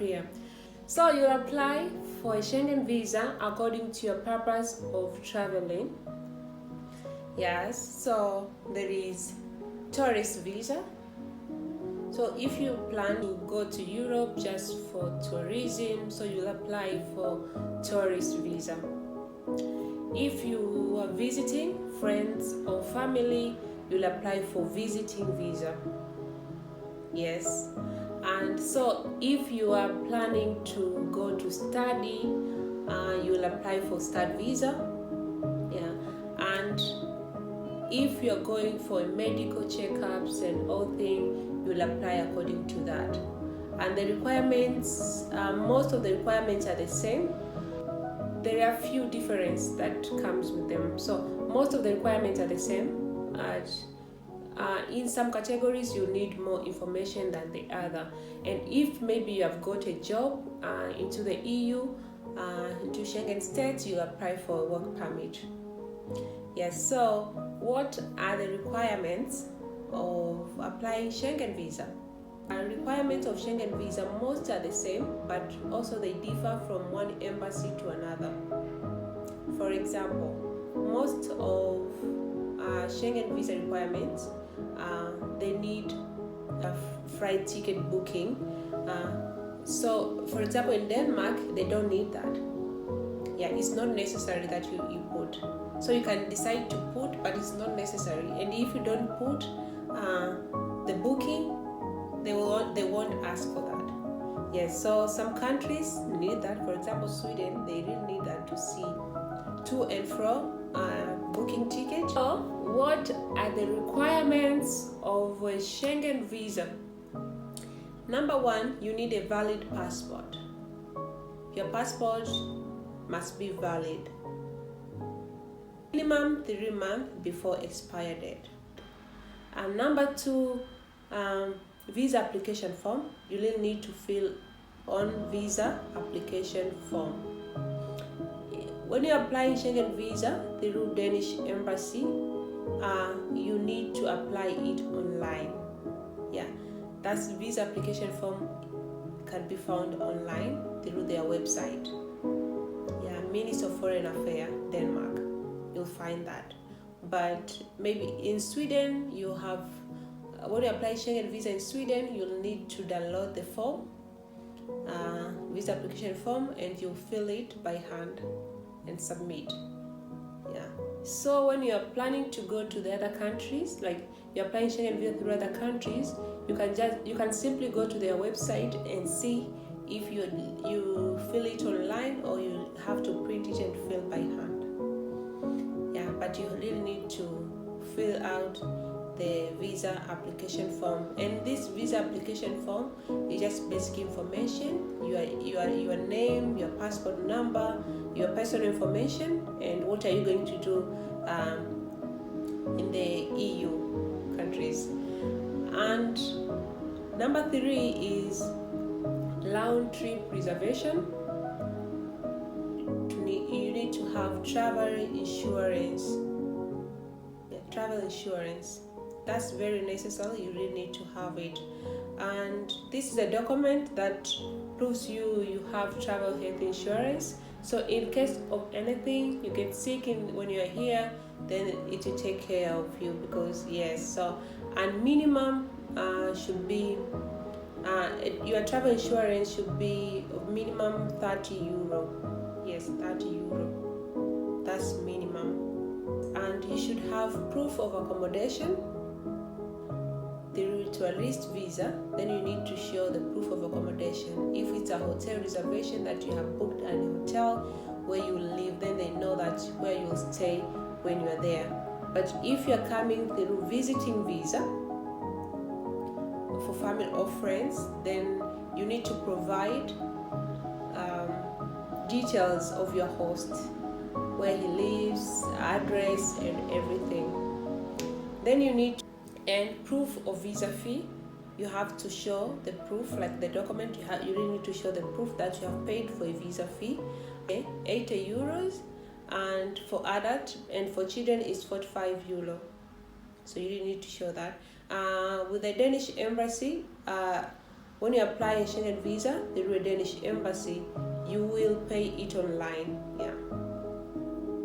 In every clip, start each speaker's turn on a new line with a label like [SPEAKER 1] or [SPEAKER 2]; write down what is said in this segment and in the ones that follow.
[SPEAKER 1] Yeah. So you apply for a Schengen visa according to your purpose of traveling. Yes, so there is tourist visa. So if you plan to go to Europe just for tourism, so you'll apply for tourist visa. If you are visiting friends or family, you'll apply for visiting visa. Yes. And so if you are planning to go to study, you'll apply for study visa. Yeah. And if you're going for medical checkups and all things, you'll apply according to that. And the requirements, most of the requirements are the same. There are a few differences that comes with them. So most of the requirements are the same. In some categories, you need more information than the other. And if maybe you have got a job into the EU, into Schengen states, you apply for a work permit. Yes, so what are the requirements of applying Schengen visa? Requirements of Schengen visa, most are the same, but also they differ from one embassy to another. For example, most of Schengen visa requirements, they need a flight ticket booking. So, for example, in Denmark, they don't need that. Yeah, it's not necessary that you put. So you can decide to put, but it's not necessary. And if you don't put the booking, they won't ask for that. Yes, so some countries need that. For example, Sweden, they really need that to see to and fro booking ticket. So what are the requirements of a Schengen visa? Number one, you need a valid passport. Your passport must be valid. Minimum 3 months before expire date. And number two, visa application form. You will need to fill on visa application form. When you apply Schengen visa through Danish embassy, you need to apply it online. Yeah, that's visa application form can be found online through their website. Yeah, Ministry of Foreign Affairs, Denmark. You'll find that. But maybe in Sweden, you have, when you apply Schengen visa in Sweden, you'll need to download the form, visa application form, and you'll fill it by hand and submit. Yeah. So when you are planning to go to the other countries, like you're applying Schengen visa through other countries, you can simply go to their website and see if you fill it online or you have to print it and fill by hand. Yeah, but you really need to fill out the visa application form. And this visa application form is just basic information, your name, your passport number, your personal information, and what are you going to do in the EU countries. And number three is round trip reservation. You need to have travel insurance. Travel insurance. That's very necessary. You really need to have it. And this is a document that proves you have travel health insurance. So in case of anything, you get sick when you're here, then it will take care of you, because yes. So, and minimum should be your travel insurance should be minimum 30 euro. Yes, 30 euro. That's minimum. And you should have proof of accommodation. Through tourist visa, then you need to show the proof of accommodation. If it's a hotel reservation that you have booked at a hotel where you live, then they know that where you'll stay when you're there. But if you're coming through visiting visa for family or friends, then you need to provide details of your host, where he lives, address, and everything. Then you need and proof of visa fee. You have to show the proof, like the document. You really need to show the proof that you have paid for a visa fee. 80 euros, and for adult and for children is 45 euro. So you really need to show that. With the Danish embassy, when you apply a Schengen Visa through a Danish embassy, you will pay it online. Yeah,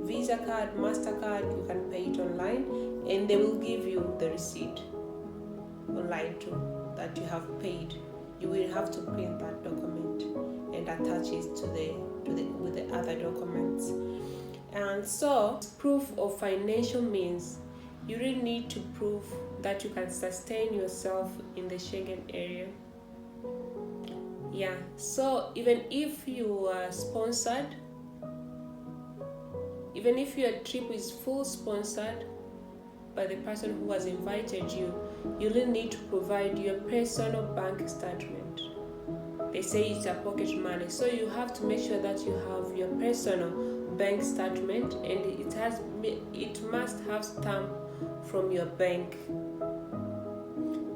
[SPEAKER 1] Visa card, MasterCard, you can pay it online, and they will give you the receipt online too that you have paid. You will have to print that document and attach it with the other documents. And so, proof of financial means, you really need to prove that you can sustain yourself in the Schengen area. Yeah, so even if you are sponsored, even if your trip is full sponsored by the person who has invited you, you will need to provide your personal bank statement. They say it's a pocket money, so you have to make sure that you have your personal bank statement, and it must have stamp from your bank.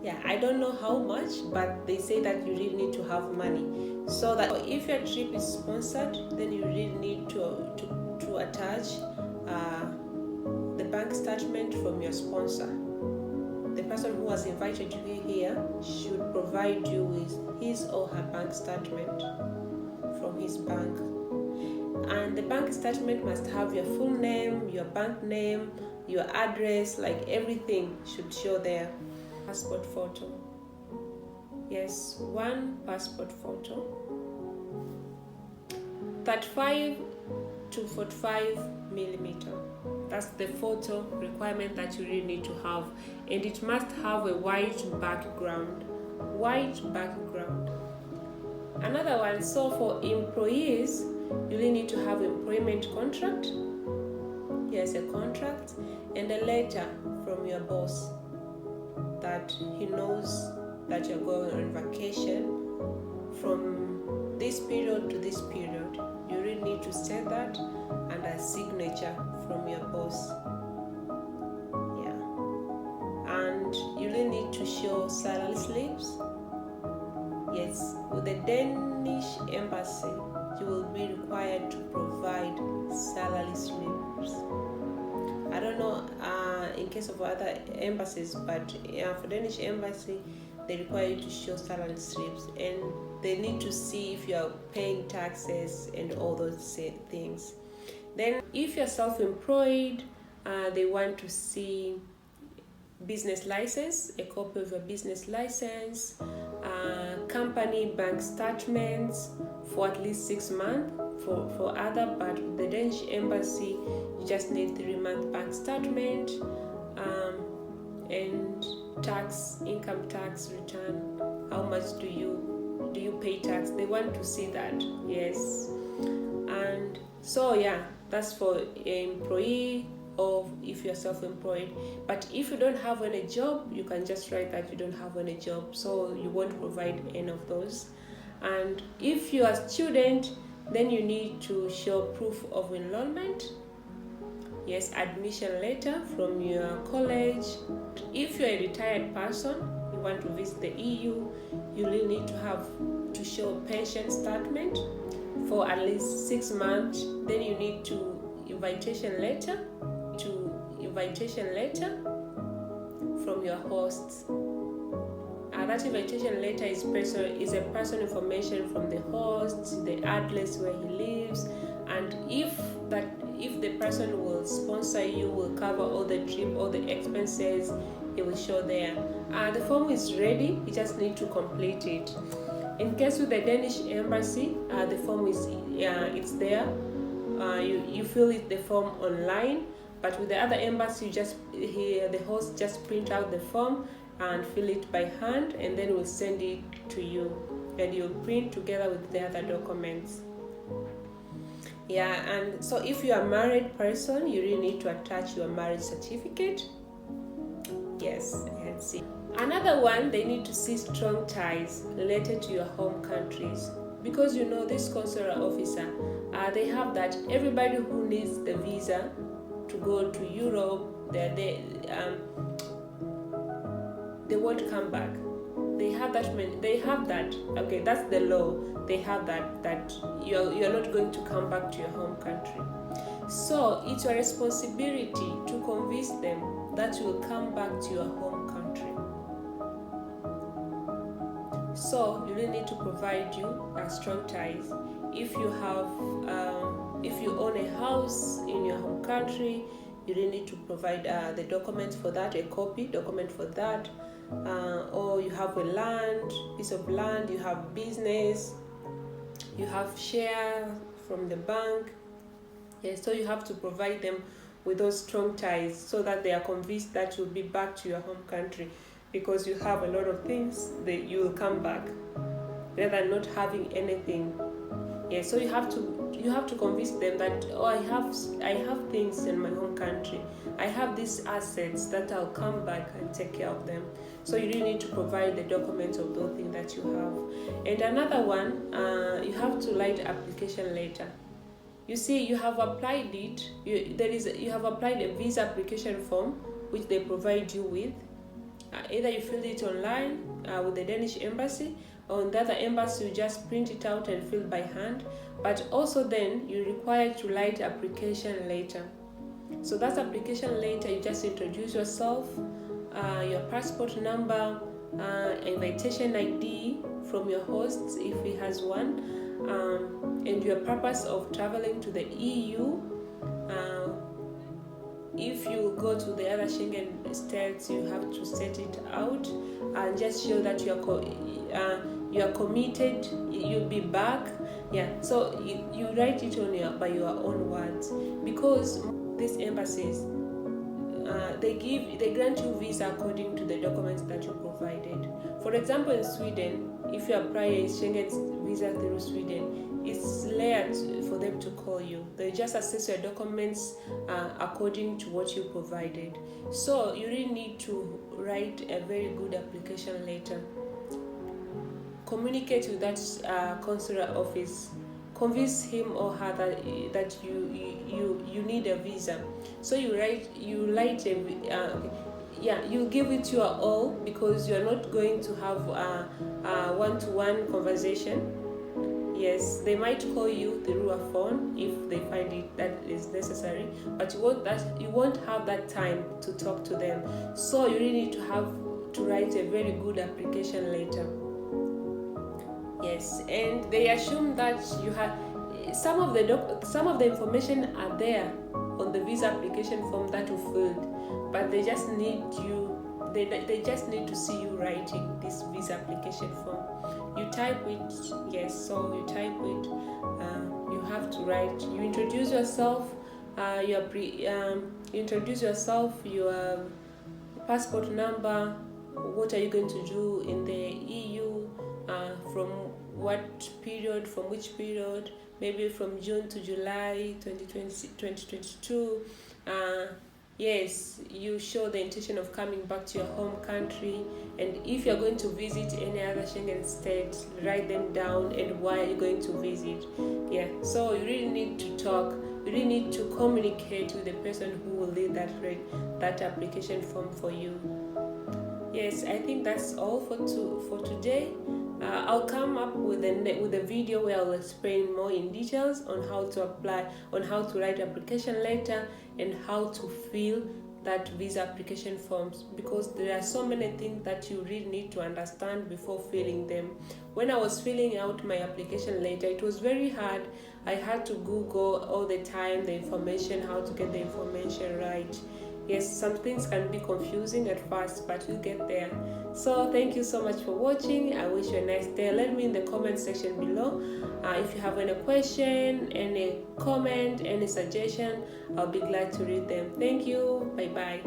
[SPEAKER 1] Yeah, I don't know how much, but they say that you really need to have money. So that if your trip is sponsored, then you really need to attach the bank statement from your sponsor. The person who has invited you here should provide you with his or her bank statement from his bank. And the bank statement must have your full name, your bank name, your address, like everything should show there. Passport photo. Yes, one passport photo. 35 to 45 millimeter. That's the photo requirement that you really need to have, and it must have a white background. White background. Another one, so for employees, you really need to have employment contract. Yes, a contract and a letter from your boss that he knows that you're going on vacation from this period to this period. You really need to set that and a signature from your boss. Yeah. And you really need to show salary slips. Yes, with the Danish embassy, you will be required to provide salary slips. I don't know in case of other embassies, but for Danish embassy, they require you to show salary slips, and they need to see if you are paying taxes and all those things. Then if you're self-employed, they want to see business license, a copy of your business license, company bank statements for at least 6 months. For other, but with the Danish embassy, you just need 3-month bank statement, and income tax return. How much do you pay tax? They want to see that. Yes. And so yeah, that's for an employee, or if you're self-employed. But if you don't have any job, you can just write that you don't have any job, so you won't provide any of those. And if you are a student, then you need to show proof of enrollment. Yes, admission letter from your college. If you're a retired person, you want to visit the EU, you really need to show pension statement for at least 6 months. Then you need invitation letter from your hosts. That invitation letter is a personal information from the host, the address where he lives, and if the person will sponsor you, will cover all the trip, all the expenses, it will show there. The form is ready, you just need to complete it. In case with the Danish embassy, the form is it's there. You fill the form online, but with the other embassy, the host just print out the form and fill it by hand, and then we'll send it to you, and you'll print together with the other documents. Yeah, and so if you are a married person, you really need to attach your marriage certificate. Yes, and see. Another one, they need to see strong ties related to your home countries, because this consular officer, they have that everybody who needs the visa to go to Europe, they won't come back. They have that. Okay, that's the law. They have that you're not going to come back to your home country. So it's your responsibility to convince them that you will come back to your home country. So you really need to provide you strong ties. If you own a house in your home country, you really need to provide the documents for that, a document for that. Or you have a piece of land, you have business, you have share from the bank. Yes, so you have to provide them with those strong ties so that they are convinced that you'll be back to your home country, because you have a lot of things that you will come back rather than not having anything. Yeah, so you have to convince them that, oh, I have things in my home country. I have these assets that I'll come back and take care of them. So you really need to provide the documents of those things that you have. And another one, you have to write application letter. You see, you have applied it. You have applied a visa application form which they provide you with. Either you fill it online with the Danish embassy, or in the other embassy you just print it out and fill by hand. But also then you're required to write application letter. So that application letter, you just introduce yourself, your passport number, invitation ID from your host if he has one, and your purpose of traveling to the EU. If you go to the other Schengen states, you have to set it out and just show that you are committed, you'll be back. Yeah, so you write it by your own words, because these embassies, they grant you visa according to the documents that you provided. For example, in Sweden, if you apply a Schengen visa through Sweden, it's layered for them to call you. They just assess your documents according to what you provided. So you really need to write a very good application letter. Communicate with that consular office. Convince him or her that you need a visa. So you give it your all, because you're not going to have a one-to-one conversation. Yes, they might call you through a phone if they find it that is necessary, but you won't have that time to talk to them. So you really need to write a very good application letter. Yes, and they assume that you have some of the information are there on the visa application form that you filled, but they just need to see you writing this visa application form. You type it, yes, so you type it. You have to write. You introduce yourself. Your passport number. What are you going to do in the EU? From which period? Maybe from June to July 2022. Yes, you show the intention of coming back to your home country, and if you're going to visit any other Schengen state, write them down and why are you going to visit. Yeah, so you really need to talk. You really need to communicate with the person who will lead that application form for you. Yes, I think that's all for today. I'll come up with a video where I'll explain more in details on how to apply, on how to write application letter, and how to fill that visa application forms, because there are so many things that you really need to understand before filling them. When I was filling out my application letter, it was very hard. I had to Google all the time the information, how to get the information right. Yes, some things can be confusing at first, but you'll get there. So thank you so much for watching. I wish you a nice day. Let me in the comment section below. If you have any question, any comment, any suggestion, I'll be glad to read them. Thank you. Bye-bye.